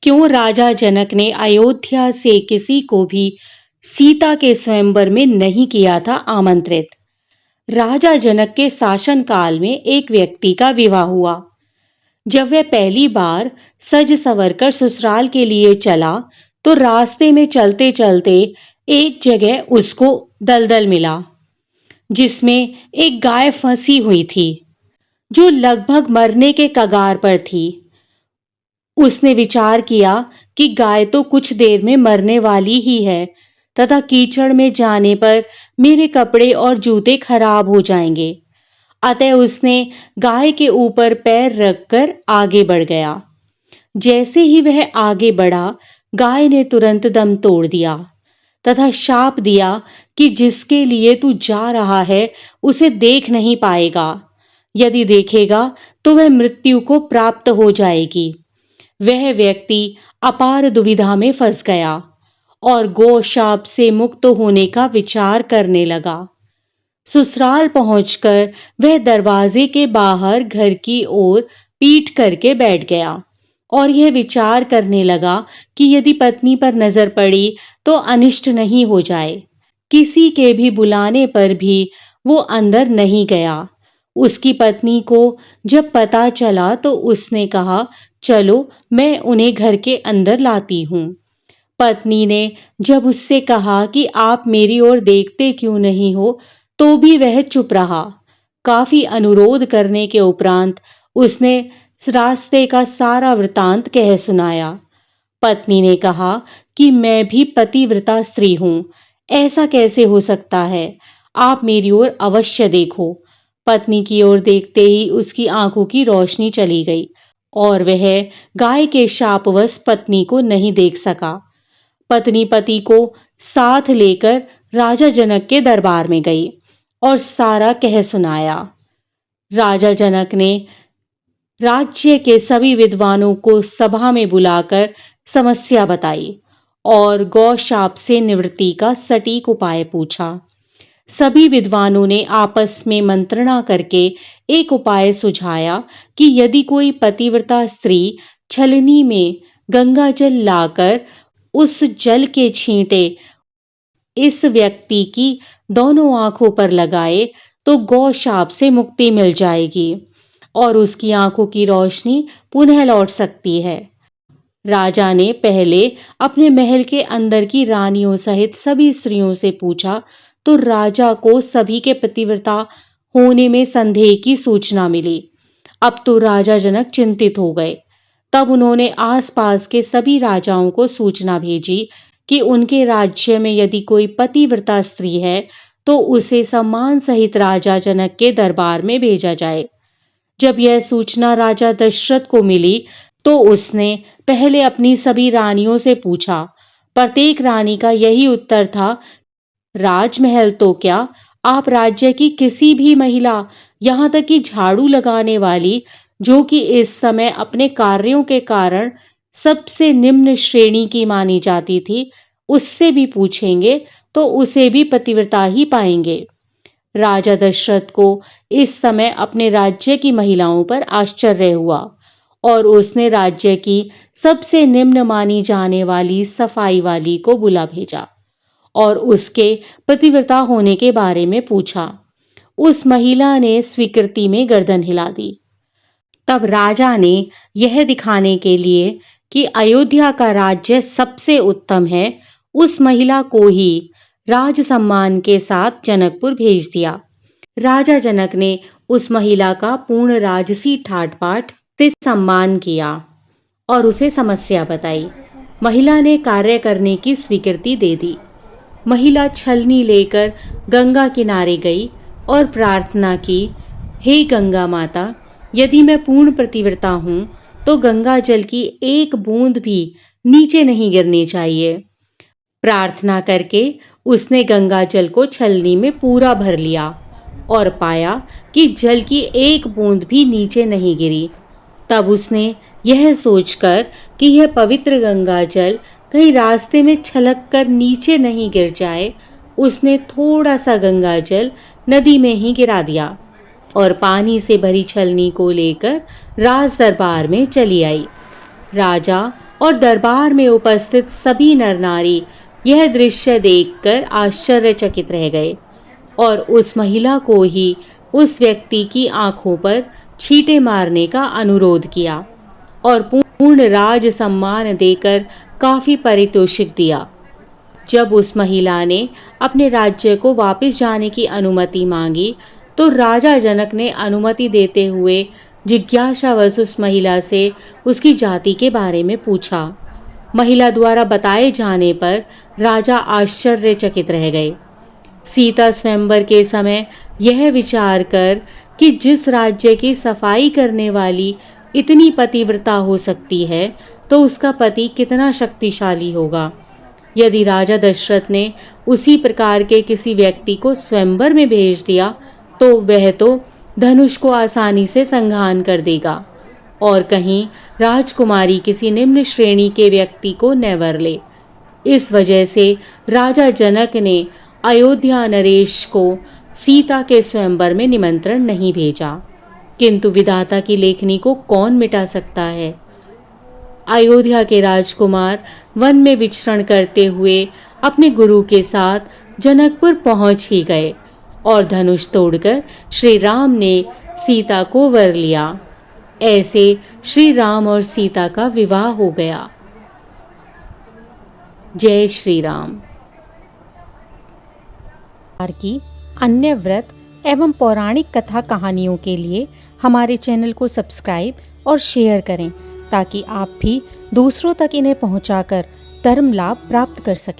क्यों राजा जनक ने अयोध्या से किसी को भी सीता के स्वयंवर में नहीं किया था आमंत्रित। राजा जनक के शासन काल में एक व्यक्ति का विवाह हुआ। जब वह पहली बार सज संवर कर ससुराल के लिए चला तो रास्ते में चलते चलते एक जगह उसको दलदल मिला जिसमें एक गाय फंसी हुई थी जो लगभग मरने के कगार पर थी। उसने विचार किया कि गाय तो कुछ देर में मरने वाली ही है तथा कीचड़ में जाने पर मेरे कपड़े और जूते खराब हो जाएंगे। अतः उसने गाय के ऊपर पैर रखकर आगे बढ़ गया। जैसे ही वह आगे बढ़ा गाय ने तुरंत दम तोड़ दिया तथा शाप दिया कि जिसके लिए तू जा रहा है उसे देख नहीं पाएगा। यदि देखेगा तो वह मृत्यु को प्राप्त हो जाएगी। वह व्यक्ति अपार दुविधा में फंस गया और गो शाप से मुक्त होने का विचार करने लगा। ससुराल पहुंचकर वह दरवाजे के बाहर घर की ओर पीठ करके बैठ गया और यह विचार करने लगा कि यदि पत्नी पर नजर पड़ी तो अनिष्ट नहीं हो जाए। किसी के भी बुलाने पर भी वो अंदर नहीं गया। उसकी पत्नी को जब पता चला तो उसने कहा, चलो मैं उन्हें घर के अंदर लाती हूं। पत्नी ने जब उससे कहा कि आप मेरी ओर देखते क्यों नहीं हो तो भी वह चुप रहा। काफी अनुरोध करने के उपरांत उसने रास्ते का सारा वृतांत कह सुनाया। पत्नी ने कहा कि मैं भी पतिव्रता स्त्री हूं, ऐसा कैसे हो सकता है, आप मेरी ओर अवश्य देखो। पत्नी की ओर देखते ही उसकी आंखों की रोशनी चली गई और वह गाय के शापवश पत्नी को नहीं देख सका। पत्नी पति को साथ लेकर राजा जनक के दरबार में गई और सारा कह सुनाया। राजा जनक ने राज्य के सभी विद्वानों को सभा में बुलाकर समस्या बताई और गौ शाप से निवृत्ति का सटीक उपाय पूछा। सभी विद्वानों ने आपस में मंत्रणा करके एक उपाय सुझाया कि यदि कोई पतिव्रता स्त्री छलनी में गंगा जल लाकर उस जल के छींटे इस व्यक्ति की दोनों आंखों पर लगाए तो गौ शाप से मुक्ति मिल जाएगी और उसकी आंखों की रोशनी पुनः लौट सकती है। राजा ने पहले अपने महल के अंदर की रानियों सहित सभी स्त्रियों से पूछा तो राजा को सभी के पतिव्रता होने में संदेह की सूचना मिली। अब तो राजा जनक चिंतित हो गए। तब उन्होंने आसपास के सभी राजाओं को सूचना भेजी कि उनके राज्य में यदि कोई पतिव्रता स्त्री है तो उसे सम्मान सहित राजा जनक के दरबार में भेजा जाए। जब यह सूचना राजा दशरथ को मिली तो उसने पहले अपनी सभी रानियों से पूछा। प्रत्येक रानी का यही उत्तर था, राजमहल तो क्या, आप राज्य की किसी भी महिला, यहां तक कि झाड़ू लगाने वाली, जो कि इस समय अपने कार्यों के कारण सबसे निम्न श्रेणी की मानी जाती थी, उससे भी पूछेंगे तो उसे भी पतिव्रता ही पाएंगे। राजा दशरथ को इस समय अपने राज्य की महिलाओं पर आश्चर्य हुआ और उसने राज्य की सबसे निम्न मानी जाने वाली सफाई वाली को बुला भेजा और उसके पतिव्रता होने के बारे में पूछा। उस महिला ने स्वीकृति में गर्दन हिला दी। तब राजा ने यह दिखाने के लिए कि अयोध्या का राज्य सबसे उत्तम है, उस महिला को ही राज सम्मान के साथ जनकपुर भेज दिया। राजा जनक ने उस महिला का पूर्ण राजसी ठाट बाट से सम्मान किया और उसे समस्या बताई। महिला ने कार्य करने की स्वीकृति दे दी। महिला छलनी लेकर गंगा किनारे गई और प्रार्थना की, हे गंगा माता, यदि मैं पूर्ण पतिव्रता हूं तो गंगा जल की एक बूंद भी नीचे नहीं गिरनी चाहिए। प्रार्थना करके उसने गंगा जल को छलनी में पूरा भर लिया और पाया कि जल की एक बूंद भी नीचे नहीं गिरी। तब उसने यह सोचकर कि यह पवित्र गंगा जल कहीं रास्ते में छलक कर नीचे नहीं गिर जाए, उसने थोड़ा सा गंगा जल नदी में ही गिरा दिया और पानी से भरी छलनी को लेकर राज दरबार में चली आई। राजा और दरबार में उपस्थित सभी नर नारी यह दृश्य देखकर आश्चर्यचकित रह गए और उस महिला को ही उस व्यक्ति की आंखों पर छींटे मारने का अनुरोध किया और पूर्ण राज सम्मान देकर काफी पारितोषिक दिया। जब उस महिला ने अपने राज्य को वापस जाने की अनुमति मांगी तो राजा जनक ने अनुमति देते हुए जिज्ञासावश उस महिला से उसकी जाति के बारे में पूछा। महिला द्वारा बताए जाने पर राजा आश्चर्यचकित रह गए। सीता स्वयंवर के समय यह विचार कर कि जिस राज्य की सफाई करने वाली इतनी पतिव्रता हो सकती है तो उसका पति कितना शक्तिशाली होगा। यदि राजा दशरथ ने उसी प्रकार के किसी व्यक्ति को स्वयंवर में भेज दिया तो वह तो धनुष को आसानी से संघान कर देगा और कहीं राजकुमारी किसी निम्न श्रेणी के व्यक्ति को न वर ले। इस वजह से राजा जनक ने अयोध्या नरेश को सीता के स्वयंवर में निमंत्रण नहीं भेजा। किंतु विधाता की लेखनी को कौन मिटा सकता है। अयोध्या के राजकुमार वन में विचरण करते हुए अपने गुरु के साथ जनकपुर पहुंच ही गए और धनुष तोड़कर श्री राम ने सीता को वर लिया। ऐसे श्री राम और सीता का विवाह हो गया। जय श्री राम। की अन्य व्रत एवं पौराणिक कथा कहानियों के लिए हमारे चैनल को सब्सक्राइब और शेयर करें ताकि आप भी दूसरों तक इन्हें पहुंचाकर धर्म लाभ प्राप्त कर सकें।